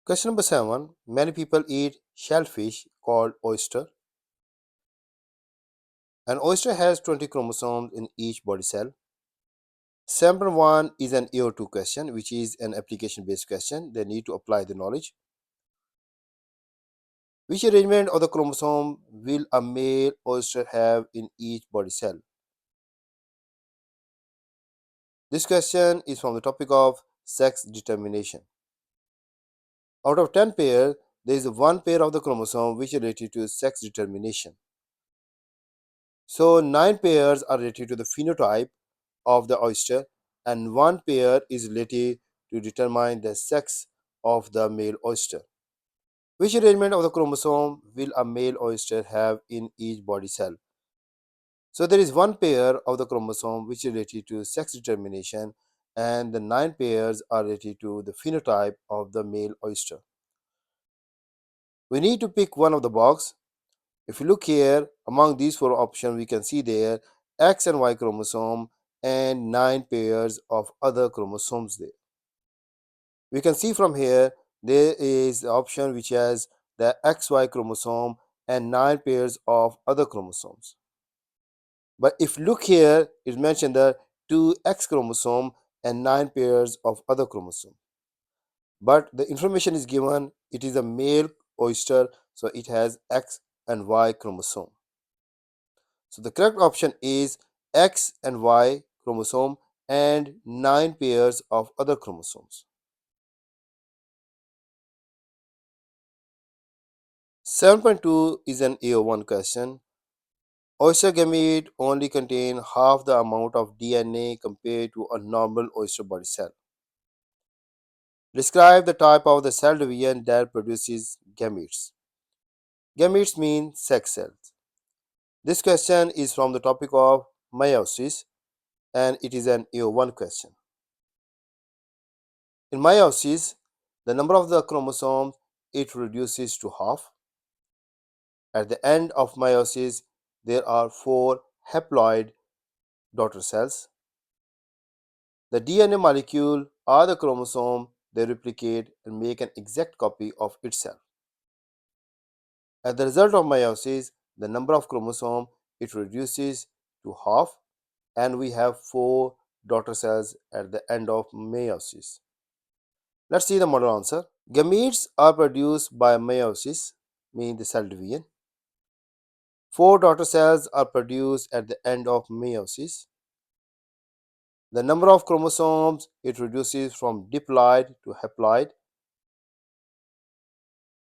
Question number 7. Many people eat shellfish called oyster. An oyster has 20 chromosomes in each body cell. Sample 1 is an AO2 question, which is an application based question. They need to apply the knowledge. Which arrangement of the chromosome will a male oyster have in each body cell? This question is from the topic of sex determination. Out of 10 pairs, there is one pair of the chromosome which is related to sex determination. So 9 pairs are related to the phenotype of the oyster and one pair is related to determine the sex of the male oyster. Which arrangement of the chromosome will a male oyster have in each body cell? So there is one pair of the chromosome which is related to sex determination and the 9 pairs are related to the phenotype of the male oyster. We need to pick one of the box. If you look here, among these four options, we can see there X and Y chromosome and 9 pairs of other chromosomes there. We can see from here, there is the option which has the XY chromosome and 9 pairs of other chromosomes. But if you look here, it mentioned the 2X chromosome and 9 pairs of other chromosomes. But the information is given, it is a male oyster, so it has X and Y chromosome. So the correct option is X and Y chromosome and 9 pairs of other chromosomes. 7.2 is an AO1 question. Oyster gamete only contain half the amount of DNA compared to a normal oyster body cell. Describe the type of the cell division that produces gametes. Gametes mean sex cells. This question is from the topic of meiosis and it is an AO1 question. In meiosis, the number of the chromosomes it reduces to half. At the end of meiosis, there are 4 haploid daughter cells. The DNA molecule or the chromosome they replicate and make an exact copy of itself. As the result of meiosis, the number of chromosomes it reduces to half and we have 4 daughter cells at the end of meiosis. Let's see the model answer. Gametes are produced by meiosis, meaning the cell division. 4 daughter cells are produced at the end of meiosis. The number of chromosomes it reduces from diploid to haploid.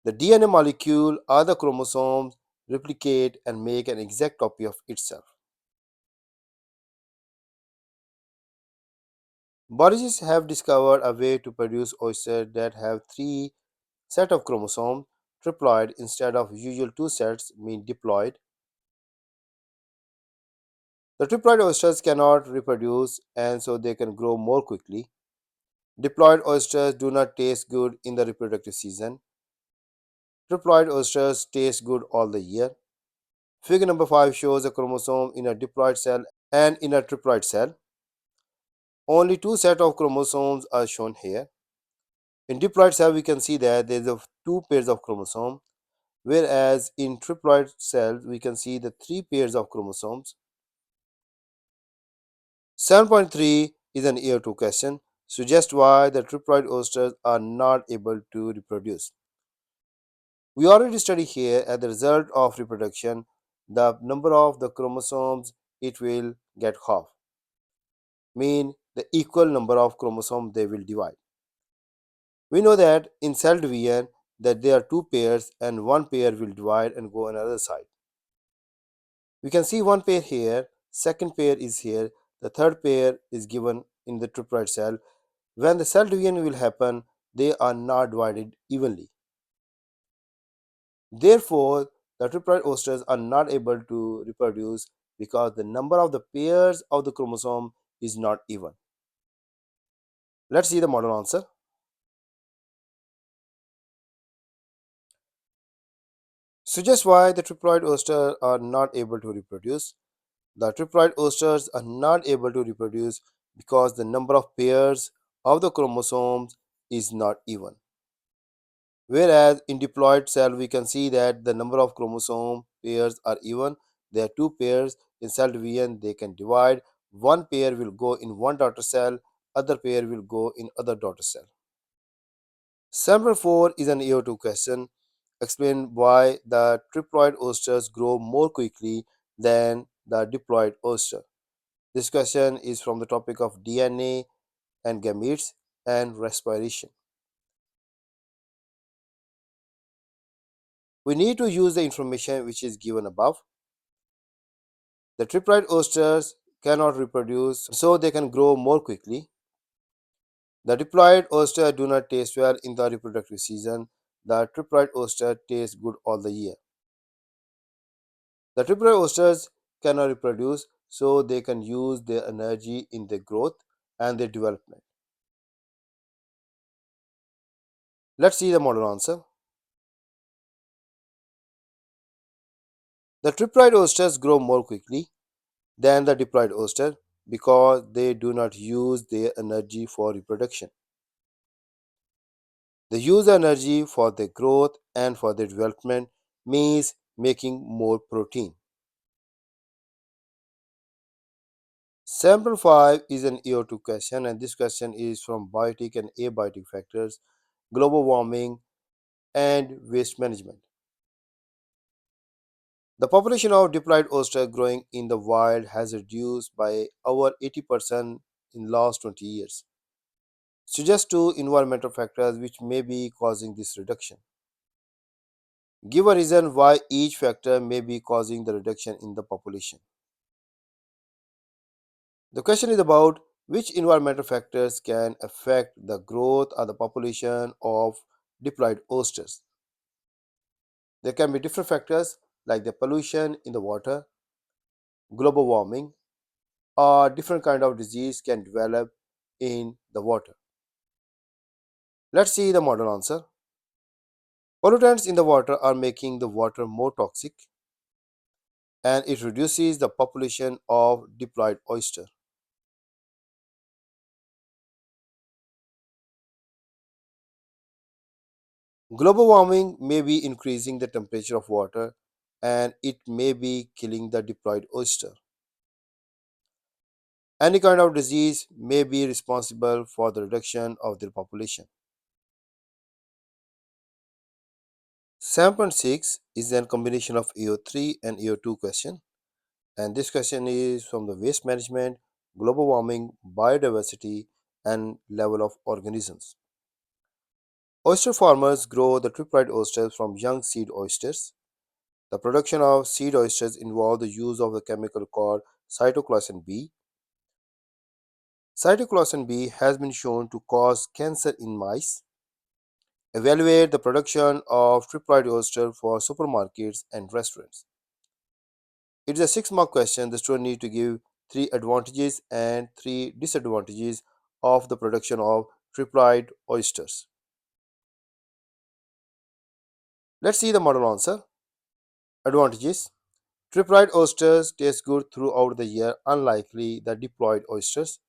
The DNA molecule or the chromosomes replicate and make an exact copy of itself. Biologists have discovered a way to produce oysters that have 3 sets of chromosomes, triploid instead of usual 2 sets, mean diploid. The triploid oysters cannot reproduce and so they can grow more quickly. Diploid oysters do not taste good in the reproductive season. Triploid oysters taste good all the year. Figure number 5 shows a chromosome in a diploid cell and in a triploid cell. Only 2 sets of chromosomes are shown here. In diploid cell, we can see that there is 2 pairs of chromosomes, whereas in triploid cells, we can see the 3 pairs of chromosomes. 7.3 is an AO2 question. Suggest why the triploid oysters are not able to reproduce. We already studied here as the result of reproduction, the number of the chromosomes it will get half, mean the equal number of chromosomes they will divide. We know that in cell division that there are 2 pairs and one pair will divide and go another side. We can see one pair here, second pair is here, the third pair is given in the triploid cell. When the cell division will happen, they are not divided evenly. Therefore, the triploid oysters are not able to reproduce because the number of the pairs of the chromosome is not even. Let's see the model answer. Suggest why the triploid oysters are not able to reproduce. The triploid oysters are not able to reproduce because the number of pairs of the chromosomes is not even. Whereas in diploid cell, we can see that the number of chromosome pairs are even. There are two pairs in cell division. They can divide. One pair will go in one daughter cell, other pair will go in other daughter cell. Sample 4 is an AO2 question. Explain why the triploid oysters grow more quickly than the diploid oyster. This question is from the topic of DNA and gametes and respiration. We need to use the information which is given above. The triploid oysters cannot reproduce, so they can grow more quickly. The diploid oyster do not taste well in the reproductive season. The triploid oyster tastes good all the year. The triploid oysters cannot reproduce, so they can use their energy in their growth and their development. Let's see the model answer. The triploid oysters grow more quickly than the diploid oyster because they do not use their energy for reproduction. They use energy for their growth and for their development, means making more protein. Sample 5 is an EO2 question, and this question is from biotic and abiotic factors, global warming, and waste management. The population of diploid oyster growing in the wild has reduced by over 80% in last 20 years. Suggest two environmental factors which may be causing this reduction. Give a reason why each factor may be causing the reduction in the population. The question is about which environmental factors can affect the growth or the population of diploid oysters. There can be different factors like the pollution in the water, global warming, or different kind of disease can develop in the water. Let's see the model answer. Pollutants in the water are making the water more toxic and it reduces the population of diploid oyster. Global warming may be increasing the temperature of water and it may be killing the diploid oyster. Any kind of disease may be responsible for the reduction of their population. Sample 6 is a combination of EO3 and EO2 question, and this question is from the waste management, global warming, biodiversity, and level of organisms. Oyster farmers grow the triploid oysters from young seed oysters. The production of seed oysters involves the use of the chemical called cytoclosin B. Cytoclosin B has been shown to cause cancer in mice. Evaluate the production of triploid oyster for supermarkets and restaurants. It is a 6 mark question. The student needs to give three advantages and three disadvantages of the production of triploid oysters. Let's see the model answer. Advantages. Triploid oysters taste good throughout the year, unlikely the diploid oysters,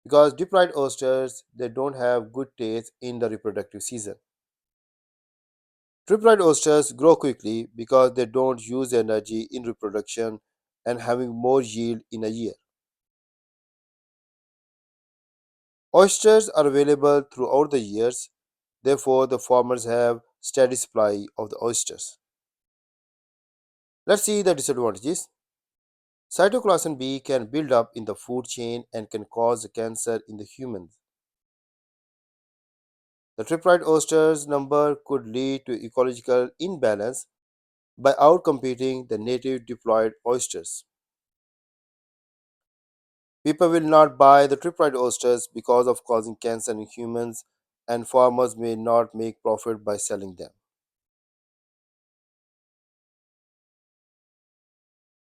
because diploid oysters they don't have good taste in the reproductive season. Triploid oysters grow quickly because they don't use energy in reproduction and having more yield in a year. Oysters are available throughout the years, therefore the farmers have steady supply of the oysters. Let's see the disadvantages. Cytoclosin B can build up in the food chain and can cause cancer in the humans. The triploid oysters number could lead to ecological imbalance by outcompeting the native diploid oysters. People will not buy the triploid oysters because of causing cancer in humans, and farmers may not make profit by selling them.